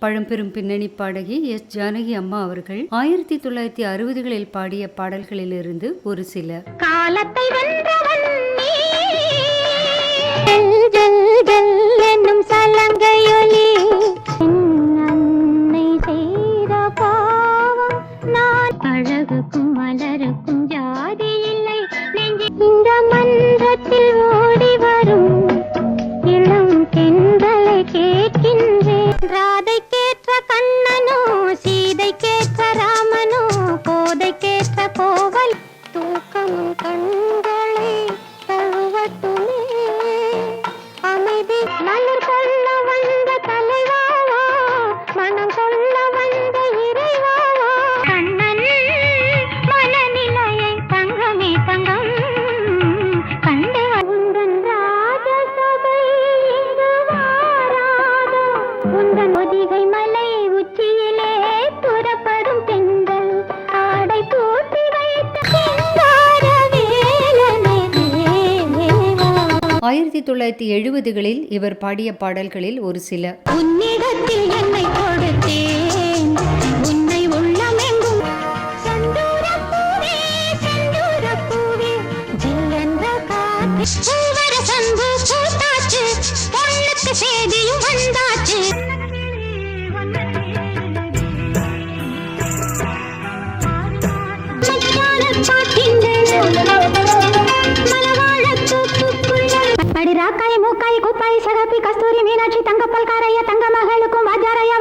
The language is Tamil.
பழம்பெரும் பின்னணி பாடகி எஸ். ஜானகி அம்மா அவர்கள் 1960களில் பாடிய பாடல்களிலிருந்து ஒரு சில. காலத்தை வென்றவன் நீ, ஜல் ஜல் என்னும் சலங்கையொலி, அன்னை செய்த பாவம் நான், அழகுக்கும் மலருக்கும் ஜாதி இல்லை நெஞ்சி, இந்த மன்றத்தில் ஓடி வரும் இளம் தென்றலை கேட்கின்றேன். ராதைக்கேற்ற கண்ணனோ, சீதைக்கேற்ற ராமனோ, கோதைக்கேற்ற கோவல், தூக்கம் கண்களை தழுவட்டுமே, அமைதி மலர் கொள்ள வந்த தலைவாவா, மனம் கொள்ள வந்த இறைவாவா, கண்ணன் மனநிலையை தங்கமே தங்கம் கண்டு உந்தன் ராஜசபை இங்கு வாராதோ, உந்தன் ஒதிகை மலை உச்சியிலே புறப்படும் பெண்கள் ஆடை தூத்தி வைத்த சிங்கார வேலனே தேவா. 1970களில் இவர் பாடிய பாடல்களில் ஒரு சில. உன்னிடத்தில் என்னை கொடுத்தேன், உன்னை உள்ளமெங்கும் செந்தூரப்பூவே, செந்தூரப்பூவே, ஜில்லென்ற காற்று பூவர சம்பு பூத்தாச்சு, பொண்ணுக்கு சேதியும் வந்தாச்சு. அடி ராக்காய் மூக்காய் குப்பாய் சகப்பி கஸ்தூரி மீனாட்சி தங்கப்பல் காரைய தங்க மகளுக்கும் வாஜாரையா